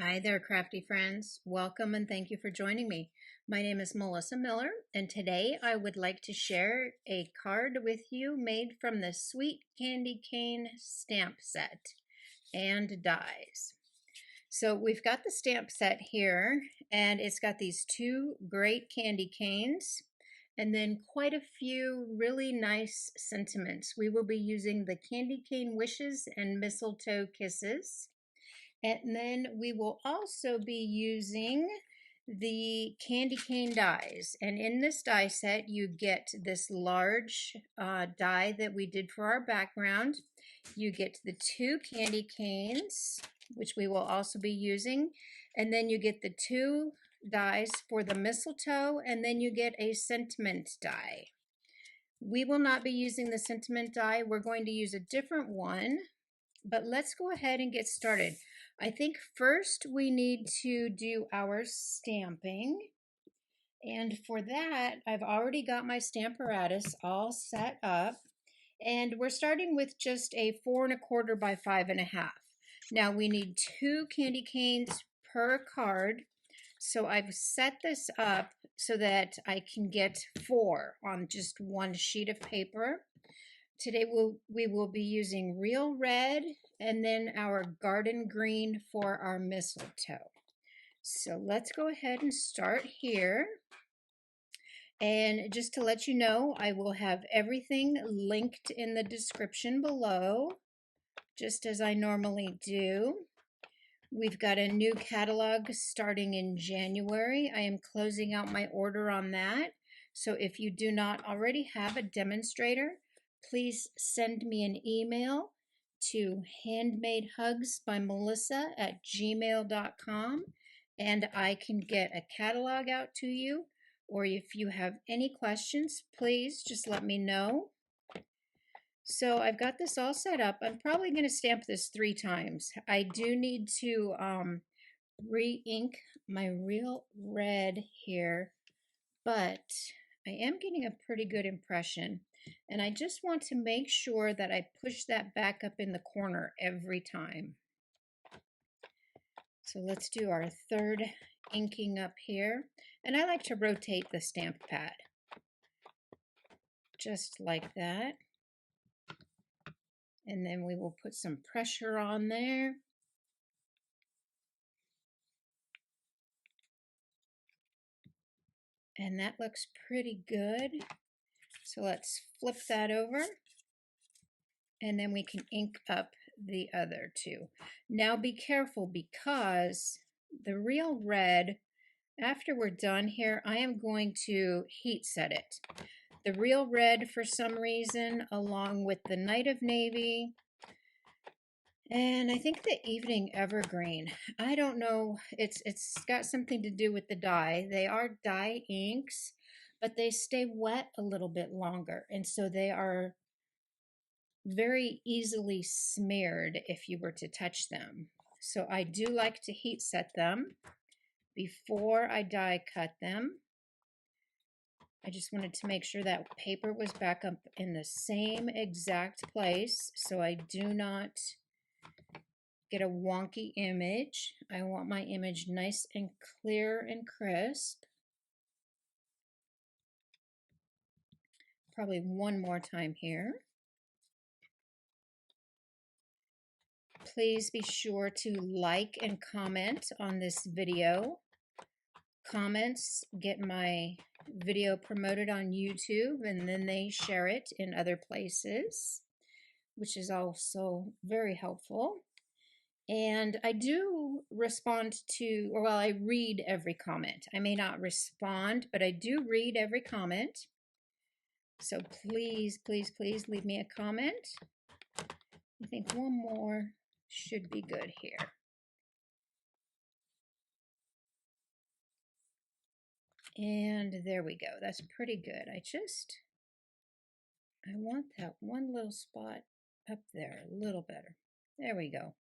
Hi there, crafty friends. Welcome and thank you for joining me. My name is Melissa Miller, and today I would like to share a card with you made from the Sweet Candy Cane stamp set and dies. So we've got the stamp set here, and it's got these two great candy canes and then quite a few really nice sentiments. We will be using the Candy Cane Wishes and Mistletoe Kisses. And then we will also be using the candy cane dies. And in this die set, you get this large die that we did for our background. You get the two candy canes, which we will also be using. And then you get the two dies for the mistletoe, and then you get a sentiment die. We will not be using the sentiment die. We're going to use a different one. But let's go ahead and get started. I think first we need to do our stamping. And for that, I've already got my Stamparatus all set up. And we're starting with just a 4 1/4 by 5 1/2. Now we need 2 candy canes per card. So I've set this up so that I can get 4 on just one sheet of paper. Today we will be using real red and then our garden green for our mistletoe. So let's go ahead and start here. And just to let you know, I will have everything linked in the description below, just as I normally do. We've got a new catalog starting in January. I am closing out my order on that. So if you do not already have a demonstrator, please send me an email to handmadehugsbymelissa@gmail.com and I can get a catalog out to you. Or if you have any questions, please just let me know. So I've got this all set up. I'm probably going to stamp this 3 times. I do need to re-ink my real red here, but I am getting a pretty good impression. And I just want to make sure that I push that back up in the corner every time. So let's do our third inking up here. And I like to rotate the stamp pad. Just like that. And then we will put some pressure on there. And that looks pretty good. So let's flip that over. And then we can ink up the other 2. Now be careful because the real red, after we're done here, I am going to heat set it. The real red, for some reason, along with the Night of Navy, and I think the Evening Evergreen. I don't know, it's got something to do with the dye. They are dye inks, but they stay wet a little bit longer, and so they are very easily smeared if you were to touch them. So I do like to heat set them before I die cut them. I just wanted to make sure that paper was back up in the same exact place so I do not get a wonky image. I want my image nice and clear and crisp. Probably one more time here. Please be sure to like and comment on this video. Comments get my video promoted on YouTube, and then they share it in other places, which is also very helpful. And I do respond to, or well, I read every comment. I may not respond, but I do read every comment. So please, please, please leave me a comment. I think one more should be good here. And there we go. That's pretty good. I want that one little spot up there a little better. There we go.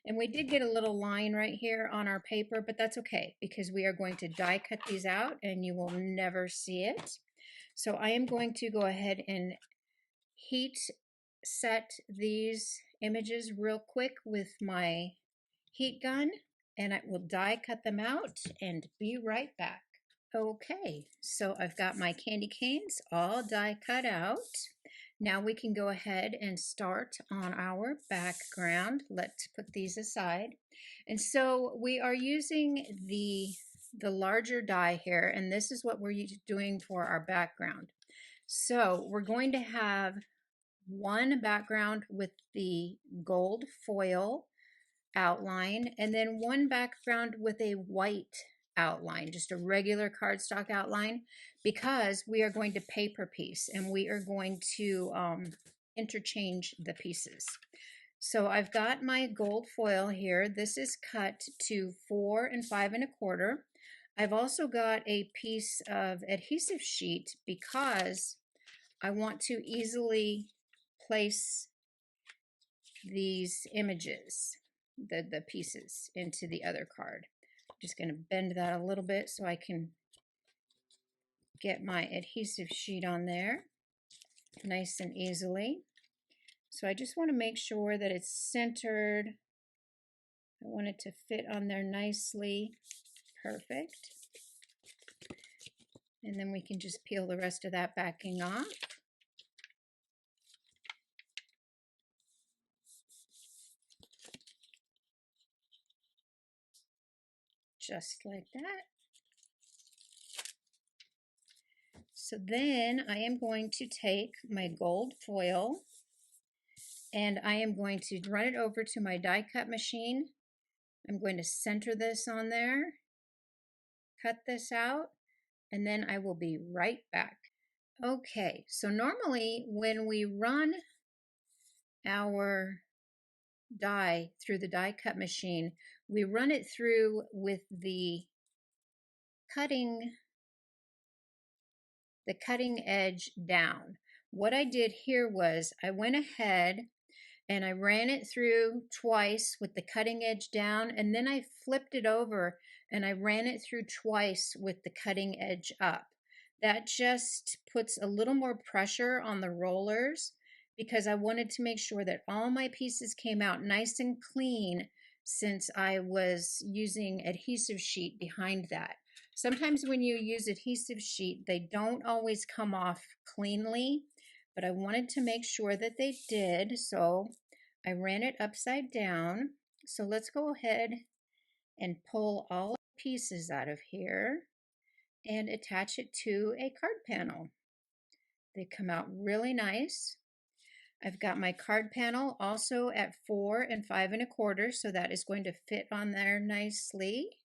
And we did get a little line right here on our paper, but that's okay because we are going to die cut these out and you will never see it. So I am going to go ahead and heat set these images real quick with my heat gun, and I will die cut them out and be right back. Okay, so I've got my candy canes all die cut out. Now we can go ahead and start on our background. Let's put these aside. And so we are using the larger die here, and this is what we're doing for our background. So we're going to have one background with the gold foil outline, and then one background with a white outline, just a regular cardstock outline, because we are going to paper piece and we are going to interchange the pieces. So I've got my gold foil here. This is cut to 4 5 1/4. I've also got a piece of adhesive sheet because I want to easily place these images, the pieces, into the other card. I'm just going to bend that a little bit so I can get my adhesive sheet on there nice and easily. So I just want to make sure that it's centered. I want it to fit on there nicely. Perfect. And then we can just peel the rest of that backing off. Just like that. So then I am going to take my gold foil and I am going to run it over to my die cut machine. I'm going to center this on there, cut this out, and then I will be right back. Okay, so normally when we run our die through the die cut machine, we run it through with the cutting edge down. What I did here was I went ahead and I ran it through twice with the cutting edge down, and then I flipped it over and I ran it through twice with the cutting edge up. That just puts a little more pressure on the rollers because I wanted to make sure that all my pieces came out nice and clean since I was using adhesive sheet behind that. Sometimes when you use adhesive sheet, they don't always come off cleanly, but I wanted to make sure that they did, so I ran it upside down. So let's go ahead and pull all the pieces out of here and attach it to a card panel. They come out really nice. I've got my card panel also at 4 5 1/4, so that is going to fit on there nicely.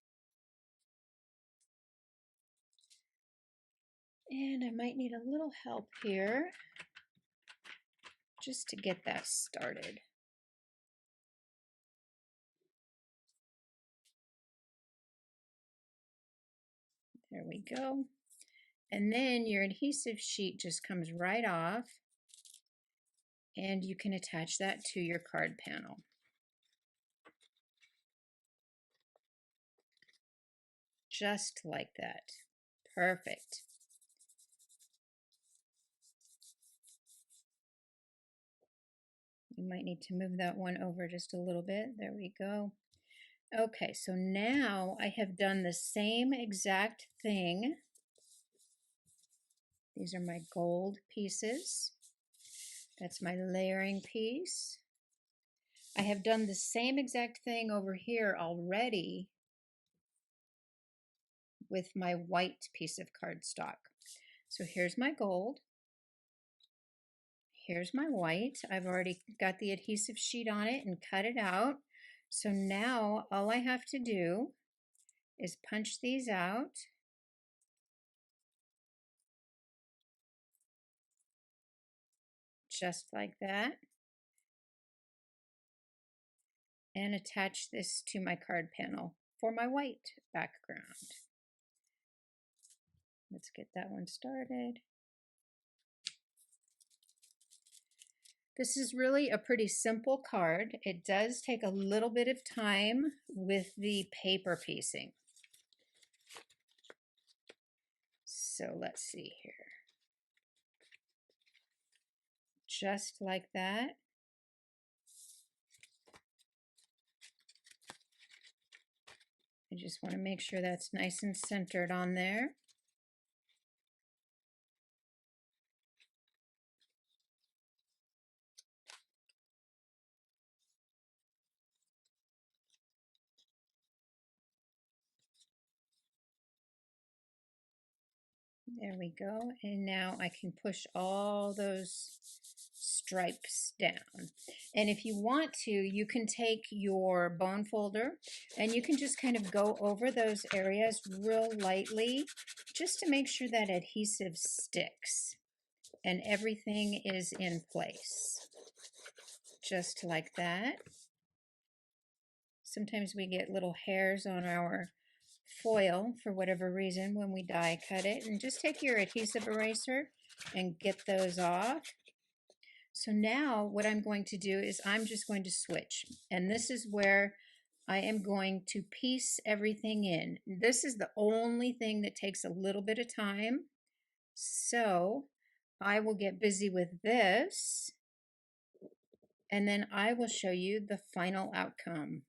And I might need a little help here just to get that started. There we go. And then your adhesive sheet just comes right off and you can attach that to your card panel. Just like that. Perfect. You might need to move that one over just a little bit. There we go. Okay, so now I have done the same exact thing. These are my gold pieces. That's my layering piece. I have done the same exact thing over here already with my white piece of cardstock. So here's my gold. Here's my white. I've already got the adhesive sheet on it and cut it out. So now all I have to do is punch these out. Just like that. And attach this to my card panel for my white background. Let's get that one started. This is really a pretty simple card. It does take a little bit of time with the paper piecing. So let's see here. Just like that. I just want to make sure that's nice and centered on there. There we go. And now I can push all those stripes down. And if you want to, you can take your bone folder and you can just kind of go over those areas real lightly just to make sure that adhesive sticks and everything is in place. Just like that. Sometimes we get little hairs on our foil for whatever reason when we die cut it, and just take your adhesive eraser and get those off. So now what I'm going to do is I'm just going to switch, and this is where I am going to piece everything in. This is the only thing that takes a little bit of time, so I will get busy with this and then I will show you the final outcome.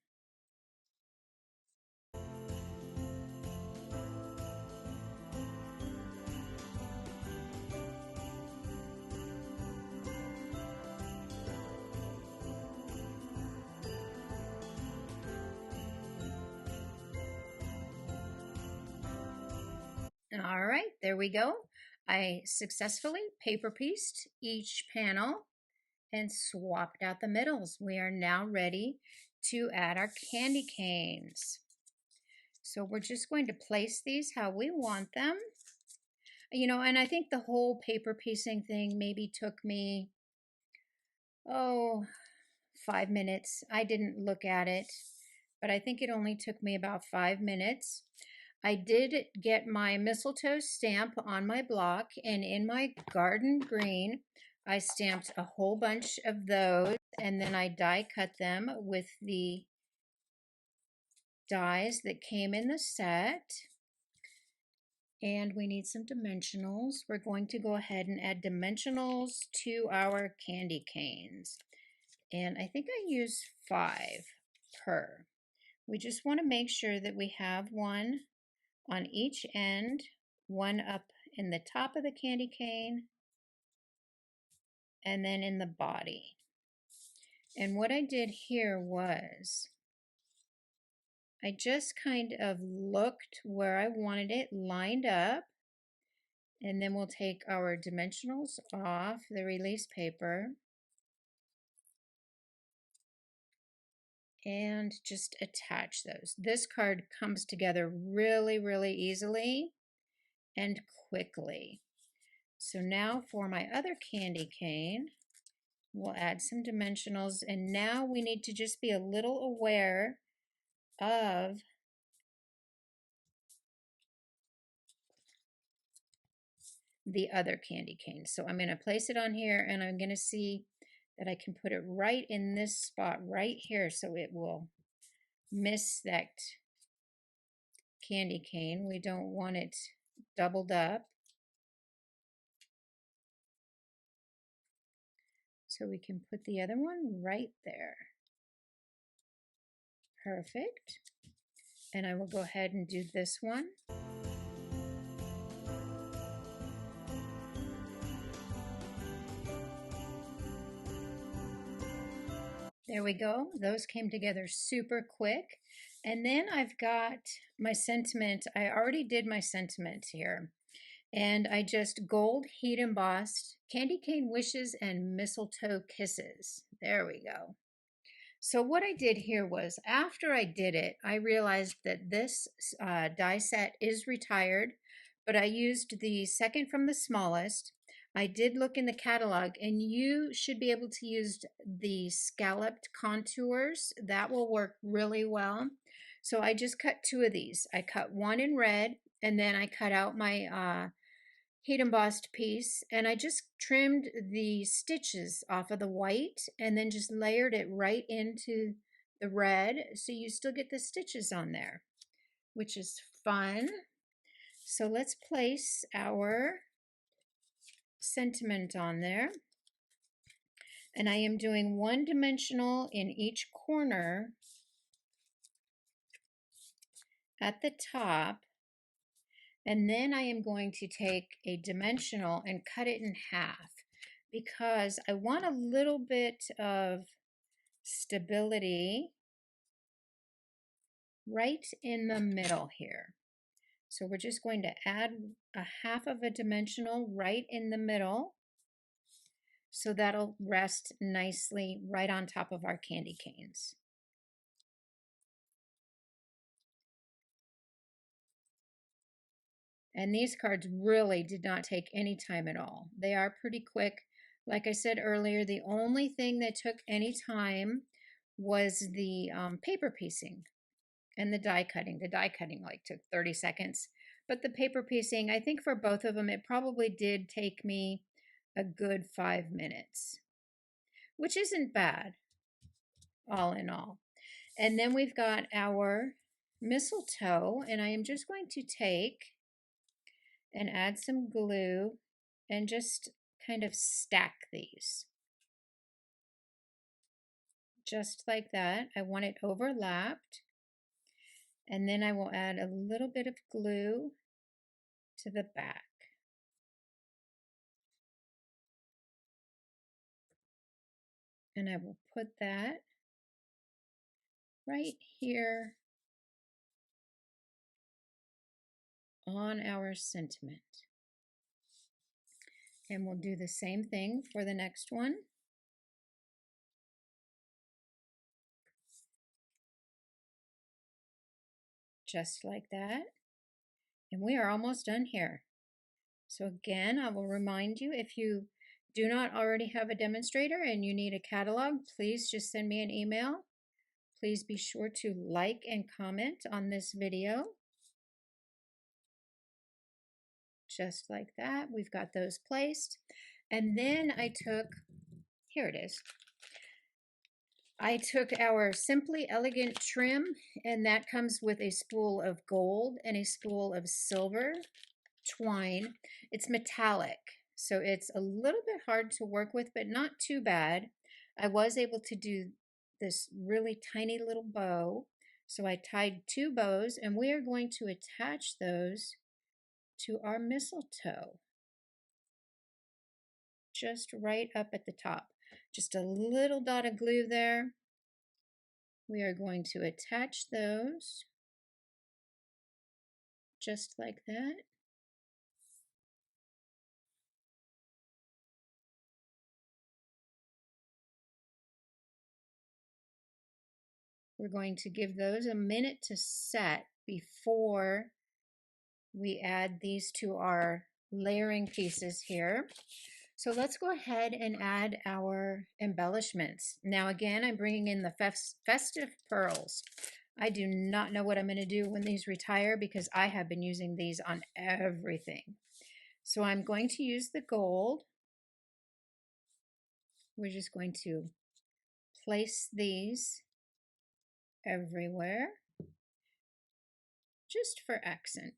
All right, there we go. I successfully paper pieced each panel and swapped out the middles. We are now ready to add our candy canes. So we're just going to place these how we want them. You know, and I think the whole paper piecing thing maybe took me, 5 minutes. I didn't look at it, but I think it only took me about 5 minutes. I did get my mistletoe stamp on my block, and in my garden green, I stamped a whole bunch of those, and then I die cut them with the dies that came in the set. And we need some dimensionals. We're going to go ahead and add dimensionals to our candy canes. And I think I use 5 per. We just want to make sure that we have one on each end, one up in the top of the candy cane, and then in the body. And what I did here was I just kind of looked where I wanted it lined up, and then we'll take our dimensionals off the release paper and just attach those. This card comes together really, really easily and quickly. So now for my other candy cane, we'll add some dimensionals, and now we need to just be a little aware of the other candy cane. So I'm going to place it on here, and I'm going to see that I can put it right in this spot right here so it will miss that candy cane. We don't want it doubled up. So we can put the other one right there. Perfect. And I will go ahead and do this one. There we go. Those came together super quick. And then I've got my sentiment. I already did my sentiment here. And I just gold heat embossed candy cane wishes and mistletoe kisses. There we go. So what I did here was, after I did it, I realized that this die set is retired, but I used the second from the smallest. I did look in the catalog, and you should be able to use the Scalloped Contours. That will work really well. So I just cut 2 of these. I cut one in red, and then I cut out my heat embossed piece, and I just trimmed the stitches off of the white and then just layered it right into the red, so you still get the stitches on there, which is fun. So let's place our sentiment on there, and I am doing 1 dimensional in each corner, at the top, and then I am going to take a dimensional and cut it in half because I want a little bit of stability right in the middle here. So we're just going to add a half of a dimensional right in the middle, so that'll rest nicely right on top of our candy canes. And these cards really did not take any time at all. They are pretty quick. Like I said earlier, the only thing that took any time was the paper piecing and the die cutting. The die cutting like took 30 seconds. But the paper piecing, I think for both of them, it probably did take me a good 5 minutes, which isn't bad, all in all. And then we've got our mistletoe, and I am just going to take and add some glue and just kind of stack these. Just like that. I want it overlapped. And then I will add a little bit of glue to the back. And I will put that right here on our sentiment. And we'll do the same thing for the next one. Just like that. And we are almost done here. So again, I will remind you, if you do not already have a demonstrator and you need a catalog, please just send me an email. Please be sure to like and comment on this video. Just like that, we've got those placed. And then I took, here it is. I took our Simply Elegant trim, and that comes with a spool of gold and a spool of silver twine. It's metallic, so it's a little bit hard to work with, but not too bad. I was able to do this really tiny little bow, so I tied 2 bows, and we are going to attach those to our mistletoe, just right up at the top. Just a little dot of glue there. We are going to attach those just like that. We're going to give those a minute to set before we add these to our layering pieces here. So let's go ahead and add our embellishments. Now again, I'm bringing in the Festive Pearls. I do not know what I'm going to do when these retire because I have been using these on everything. So I'm going to use the gold. We're just going to place these everywhere, just for accent.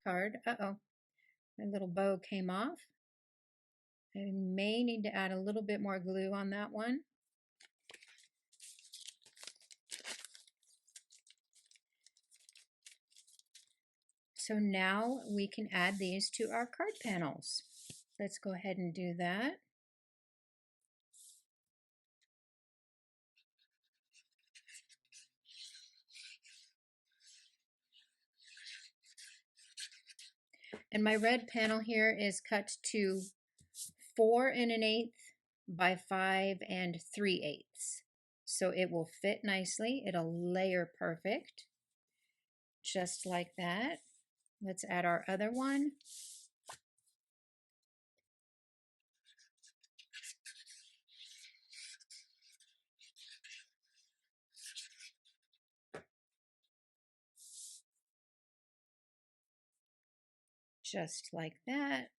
Card, uh-oh, my little bow came off. I may need to add a little bit more glue on that one. So now we can add these to our card panels. Let's go ahead and do that. And my red panel here is cut to 4 1/8 by 5 3/8. So it will fit nicely. It'll layer perfect. Just like that. Let's add our other one. Just like that.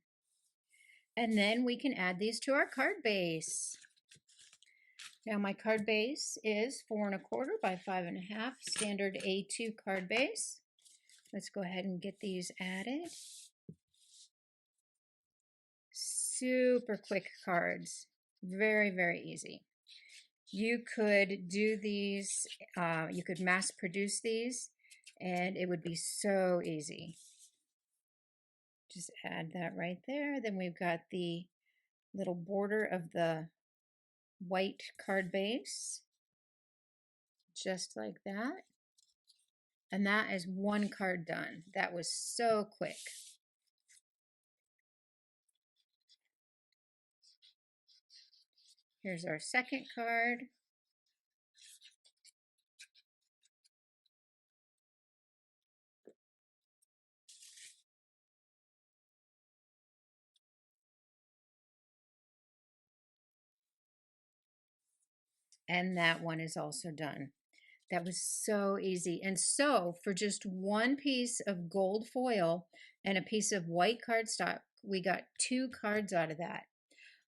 And then we can add these to our card base. Now my card base is 4 1/4 by 5 1/2, standard A2 card base. Let's go ahead and get these added. Super quick cards, very, very easy. You could do these, you could mass produce these, and it would be so easy. Just add that right there. Then we've got the little border of the white card base, just like that. And that is one card done. That was so quick. Here's our second card. And that one is also done. That was so easy. And so for just one piece of gold foil and a piece of white cardstock, we got 2 cards out of that.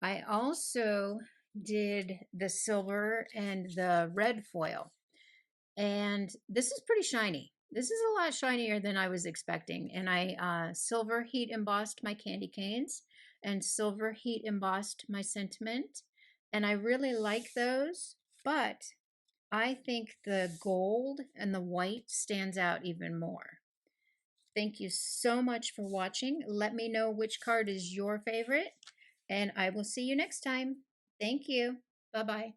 I also did the silver and the red foil. And this is pretty shiny. This is a lot shinier than I was expecting. And I silver heat embossed my candy canes and silver heat embossed my sentiment. And I really like those, but I think the gold and the white stands out even more. Thank you so much for watching. Let me know which card is your favorite, and I will see you next time. Thank you. Bye-bye.